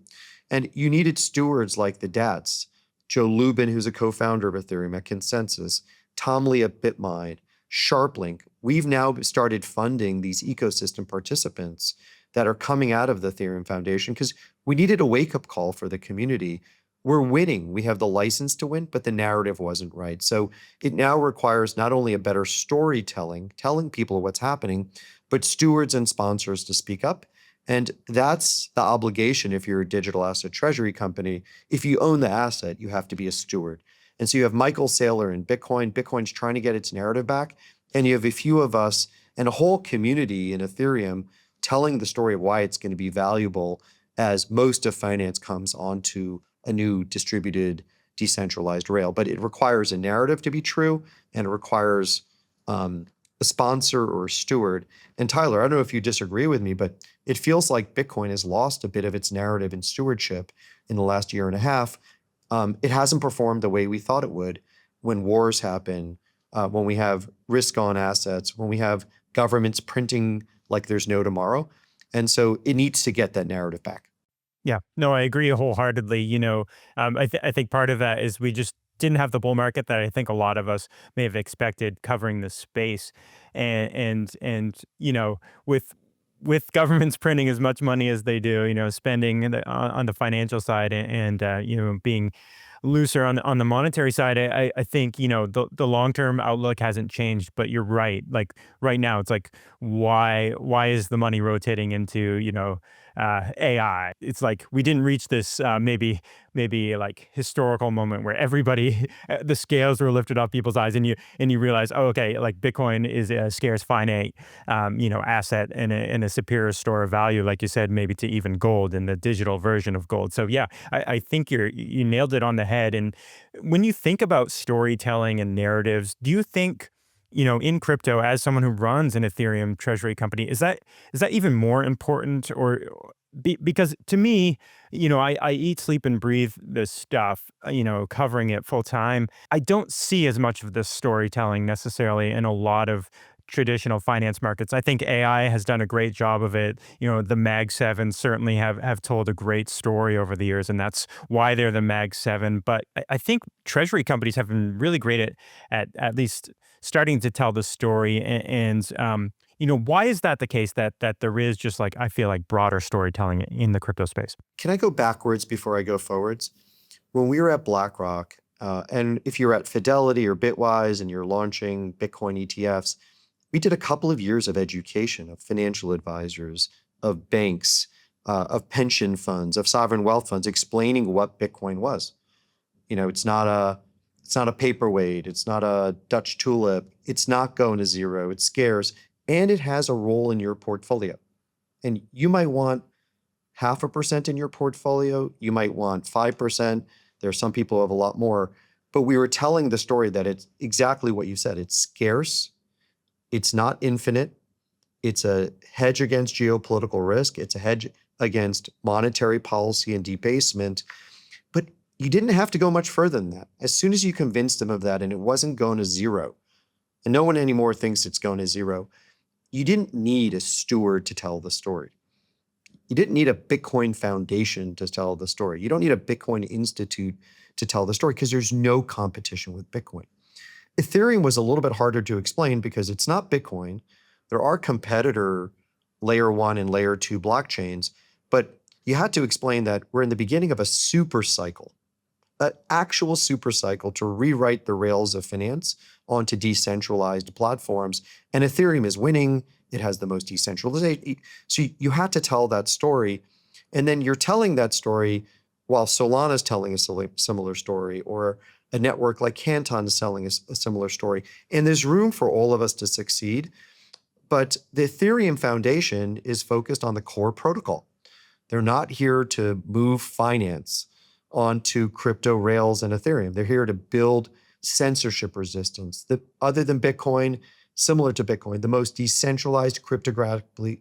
and you needed stewards like the dads, Joe Lubin, who's a co-founder of Ethereum at Consensus, Tom Lee at BitMine, Sharplink. We've now started funding these ecosystem participants that are coming out of the Ethereum Foundation because we needed a wake-up call for the community. We're winning. We have the license to win, but the narrative wasn't right. So it now requires not only a better storytelling, telling people what's happening, but stewards and sponsors to speak up. And that's the obligation if you're a digital asset treasury company. If you own the asset, you have to be a steward. And so you have Michael Saylor in Bitcoin. Bitcoin's trying to get its narrative back. And you have a few of us and a whole community in Ethereum telling the story of why it's going to be valuable as most of finance comes onto a new distributed, decentralized rail. But it requires a narrative to be true, and it requires a sponsor or a steward. And Tyler, I don't know if you disagree with me, but it feels like Bitcoin has lost a bit of its narrative and stewardship in the last year and a half. It hasn't performed the way we thought it would when wars happen, when we have risk on assets, when we have governments printing like there's no tomorrow. And so it needs to get that narrative back. Yeah, no, I agree wholeheartedly. I think part of that is we just didn't have the bull market that I think a lot of us may have expected covering this space, and with governments printing as much money as they do, spending on the financial side and being looser on the monetary side, I think the long term outlook hasn't changed. But you're right. Like right now, it's like why is the money rotating into AI? It's like we didn't reach this maybe like historical moment where everybody the scales were lifted off people's eyes, and you realize, oh, okay, like Bitcoin is a scarce finite asset and a superior store of value, like you said, maybe to even gold and the digital version of gold. So yeah, I think you nailed it on the head. And when you think about storytelling and narratives, do you think in crypto, as someone who runs an Ethereum treasury company, is that even more important? Or because to me, I eat, sleep, and breathe this stuff, covering it full time. I don't see as much of this storytelling necessarily in a lot of traditional finance markets. I think AI has done a great job of it. The Mag 7 certainly have told a great story over the years, and that's why they're the Mag 7. But I think treasury companies have been really great at least starting to tell the story. And why is that the case that there is just like, I feel like, broader storytelling in the crypto space? Can I go backwards before I go forwards? When we were at BlackRock, and if you're at Fidelity or Bitwise and you're launching Bitcoin ETFs, we did a couple of years of education of financial advisors, of banks, of pension funds, of sovereign wealth funds, explaining what Bitcoin was. It's not a paperweight. It's not a Dutch tulip. It's not going to zero. It's scarce, and it has a role in your portfolio. And you might want 0.5% in your portfolio. You might want 5%. There are some people who have a lot more. But we were telling the story that it's exactly what you said. It's scarce. It's not infinite. It's a hedge against geopolitical risk. It's a hedge against monetary policy and debasement. But you didn't have to go much further than that. As soon as you convinced them of that and it wasn't going to zero, and no one anymore thinks it's going to zero, you didn't need a steward to tell the story. You didn't need a Bitcoin foundation to tell the story. You don't need a Bitcoin institute to tell the story because there's no competition with Bitcoin. Ethereum was a little bit harder to explain because it's not Bitcoin. There are competitor layer 1 and layer 2 blockchains, but you had to explain that we're in the beginning of a super cycle, an actual super cycle to rewrite the rails of finance onto decentralized platforms. And Ethereum is winning. It has the most decentralization. So you had to tell that story. And then you're telling that story while Solana's telling a similar story, or a network like Canton is selling a similar story. And there's room for all of us to succeed. But the Ethereum Foundation is focused on the core protocol. They're not here to move finance onto crypto rails and Ethereum. They're here to build censorship resistance. Other than Bitcoin, similar to Bitcoin, the most decentralized, cryptographically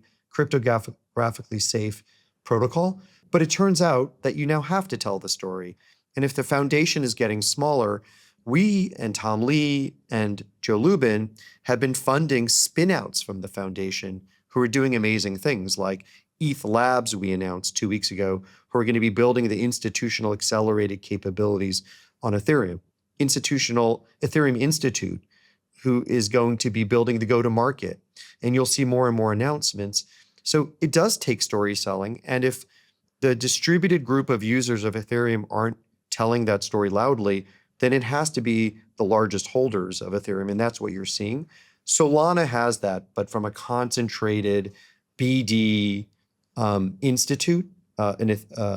safe protocol. But it turns out that you now have to tell the story. And if the foundation is getting smaller, we and Tom Lee and Joe Lubin have been funding spinouts from the foundation who are doing amazing things like ETH Labs, we announced 2 weeks ago, who are going to be building the institutional accelerated capabilities on Ethereum. Ethereum Institute, who is going to be building the go-to-market. And you'll see more and more announcements. So it does take story selling. And if the distributed group of users of Ethereum aren't telling that story loudly, then it has to be the largest holders of Ethereum. And that's what you're seeing. Solana has that, but from a concentrated BD institute, a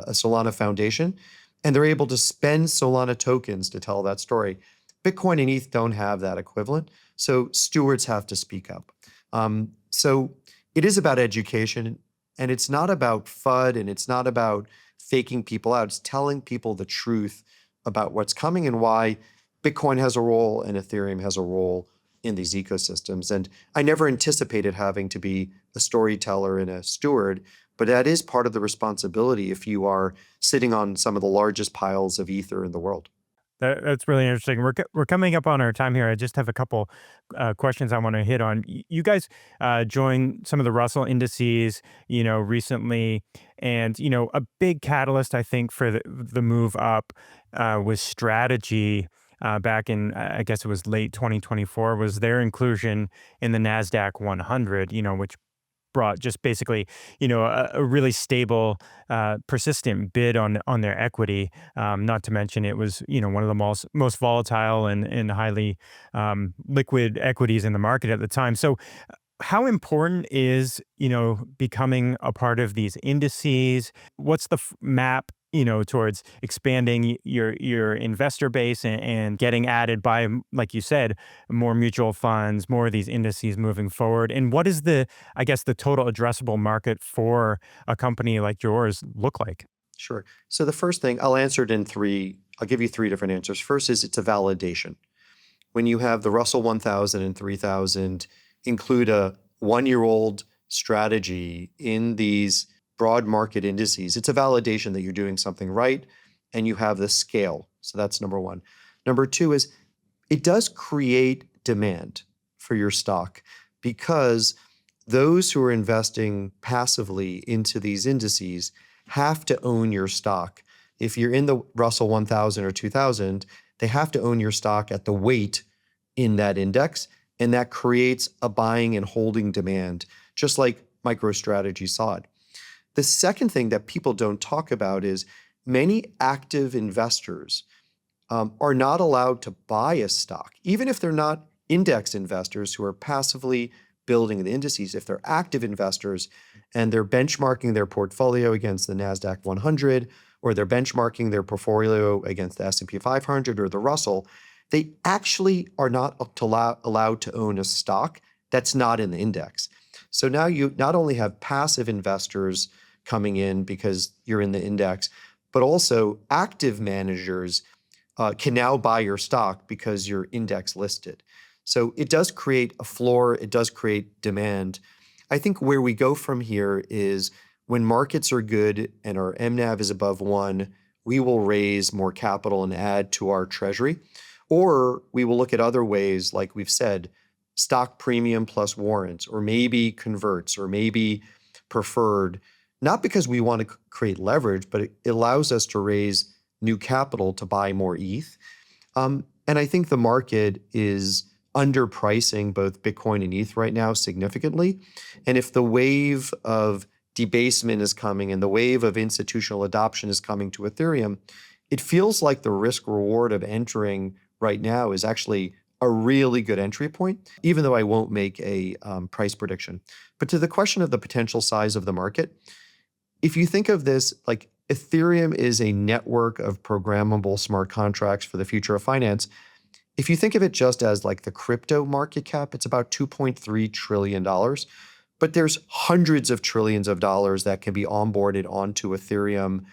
Solana foundation, and they're able to spend Solana tokens to tell that story. Bitcoin and ETH don't have that equivalent, so stewards have to speak up. So it is about education, and it's not about FUD, and it's not about faking people out. It's telling people the truth about what's coming and why Bitcoin has a role and Ethereum has a role in these ecosystems. And I never anticipated having to be a storyteller and a steward, but that is part of the responsibility if you are sitting on some of the largest piles of ether in the world. That's really interesting. We're coming up on our time here. I just have a couple questions I want to hit on. You guys joined some of the Russell indices, recently, and a big catalyst I think for the move up was strategy. Back in, I guess it was late 2024, was their inclusion in the NASDAQ 100, which brought just basically, a really stable, persistent bid on their equity. Not to mention it was, one of the most volatile and highly liquid equities in the market at the time. So how important is, becoming a part of these indices? What's the map, towards expanding your investor base and getting added by, like you said, more mutual funds, more of these indices moving forward? And what is the total addressable market for a company like yours look like? Sure. So the first thing, I'll answer it in three. I'll give you three different answers. First is it's a validation. When you have the Russell 1000 and 3000 include a one-year-old strategy in these broad market indices, it's a validation that you're doing something right and you have the scale. So that's number one. Number two is it does create demand for your stock because those who are investing passively into these indices have to own your stock. If you're in the Russell 1000 or 2000, they have to own your stock at the weight in that index, and that creates a buying and holding demand, just like MicroStrategy saw it. The second thing that people don't talk about is many active investors are not allowed to buy a stock, even if they're not index investors who are passively building the indices, if they're active investors and they're benchmarking their portfolio against the NASDAQ 100, or they're benchmarking their portfolio against the S&P 500 or the Russell, they actually are not allowed to own a stock that's not in the index. So now you not only have passive investors coming in because you're in the index, but also active managers can now buy your stock because you're index listed. So it does create a floor, it does create demand. I think where we go from here is when markets are good and our MNAV is above 1, we will raise more capital and add to our treasury. Or we will look at other ways, like we've said, stock premium plus warrants, or maybe converts, or maybe preferred, not because we want to create leverage, but it allows us to raise new capital to buy more ETH. And I think the market is underpricing both Bitcoin and ETH right now significantly. And if the wave of debasement is coming and the wave of institutional adoption is coming to Ethereum, it feels like the risk reward of entering right now is actually a really good entry point, even though I won't make a price prediction. But to the question of the potential size of the market, if you think of this like Ethereum is a network of programmable smart contracts for the future of finance. If you think of it just as like the crypto market cap, it's about $2.3 trillion. But there's hundreds of trillions of dollars that can be onboarded onto Ethereum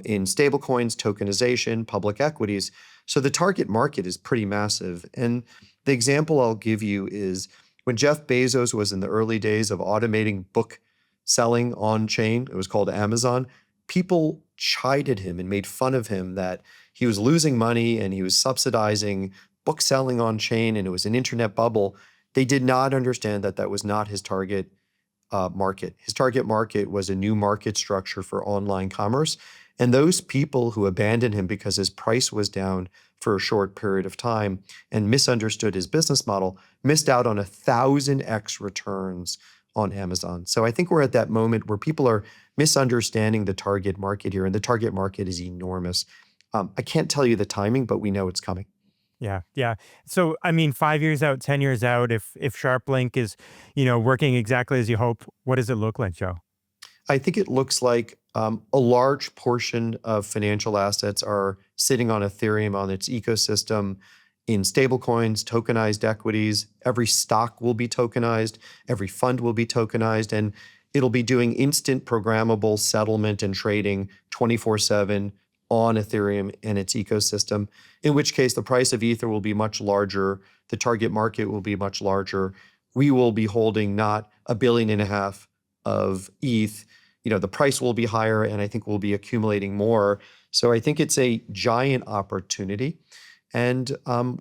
in stablecoins, tokenization, public equities. So the target market is pretty massive. And the example I'll give you is when Jeff Bezos was in the early days of automating book selling on chain, it was called Amazon, people chided him and made fun of him that he was losing money and he was subsidizing book selling on chain and it was an internet bubble. They did not understand that that was not his target market. His target market was a new market structure for online commerce. And those people who abandoned him because his price was down for a short period of time and misunderstood his business model missed out on 1,000x returns on Amazon. So I think we're at that moment where people are misunderstanding the target market here, and the target market is enormous. I can't tell you the timing, but we know it's coming. Yeah, yeah. So, I mean, 5 years out, 10 years out, if Sharplink is, working exactly as you hope, what does it look like, Joe? I think it looks like a large portion of financial assets are sitting on Ethereum on its ecosystem in stablecoins, tokenized equities. Every stock will be tokenized, every fund will be tokenized, and it'll be doing instant programmable settlement and trading 24/7 on Ethereum and its ecosystem, in which case the price of Ether will be much larger, the target market will be much larger. We will be holding not $1.5 billion of ETH, the price will be higher, and I think we'll be accumulating more. So I think it's a giant opportunity, and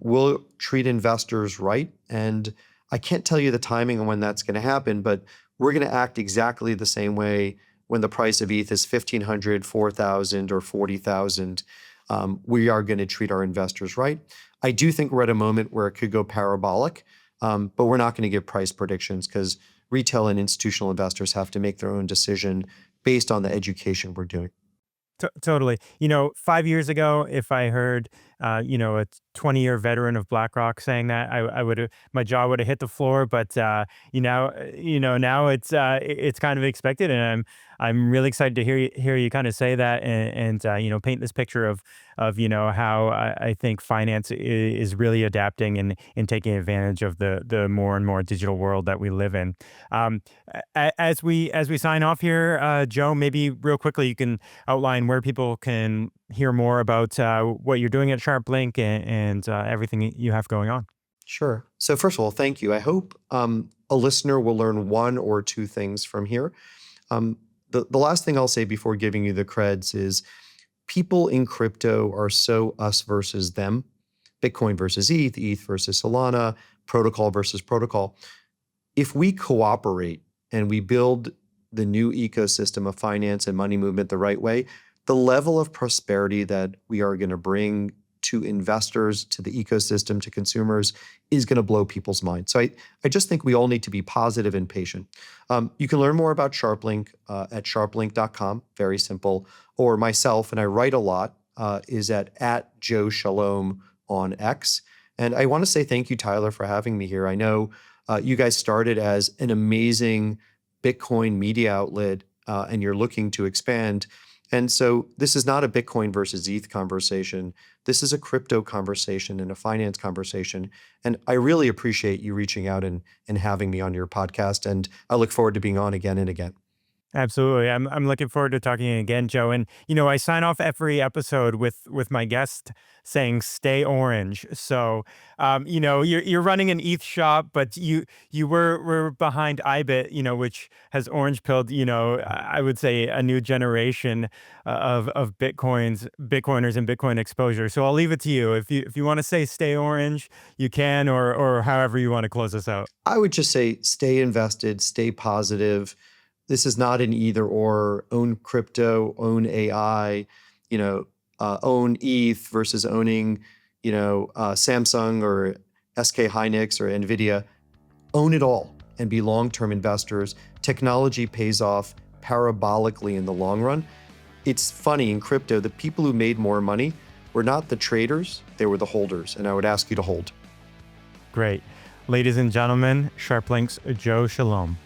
we'll treat investors right. And I can't tell you the timing on when that's going to happen, but we're going to act exactly the same way when the price of ETH is 1,500, 4,000, or 40,000. We are going to treat our investors right. I do think we're at a moment where it could go parabolic, but we're not going to give price predictions because retail and institutional investors have to make their own decision based on the education we're doing. Totally. 5 years ago, if I heard, a 20-year veteran of BlackRock saying that, I would have, my jaw would have hit the floor. But now it's kind of expected, and I'm really excited to hear you kind of say that and paint this picture of how I think finance is really adapting and taking advantage of the more and more digital world that we live in. As we sign off here, Joe, maybe real quickly you can outline where people can hear more about what you're doing at Sharplink and everything you have going on. Sure. So first of all, thank you. I hope a listener will learn one or two things from here. The last thing I'll say before giving you the creds is people in crypto are so us versus them, Bitcoin versus ETH, ETH versus Solana, protocol versus protocol. If we cooperate and we build the new ecosystem of finance and money movement the right way, the level of prosperity that we are going to bring to investors, to the ecosystem, to consumers is going to blow people's minds. So I just think we all need to be positive and patient. You can learn more about Sharplink at sharplink.com, very simple, or myself, and I write a lot, is at Joe Chalom on X. And I want to say thank you, Tyler, for having me here. I know you guys started as an amazing Bitcoin media outlet, and you're looking to expand. And so this is not a Bitcoin versus ETH conversation. This is a crypto conversation and a finance conversation. And I really appreciate you reaching out and having me on your podcast. And I look forward to being on again and again. Absolutely. I'm looking forward to talking again, Joe. And I sign off every episode with my guest saying "Stay orange." So, you're running an ETH shop, but you were behind IBIT, which has orange pilled, I would say a new generation of Bitcoiners and Bitcoin exposure. So I'll leave it to you. If you want to say "Stay orange," you can, or however you want to close this out. I would just say stay invested, stay positive. This is not an either or. Own crypto, own AI, own ETH versus owning, Samsung or SK Hynix or Nvidia. Own it all and be long-term investors. Technology pays off parabolically in the long run. It's funny in crypto, the people who made more money were not the traders, they were the holders. And I would ask you to hold. Great. Ladies and gentlemen, Sharplink's Joe Chalom.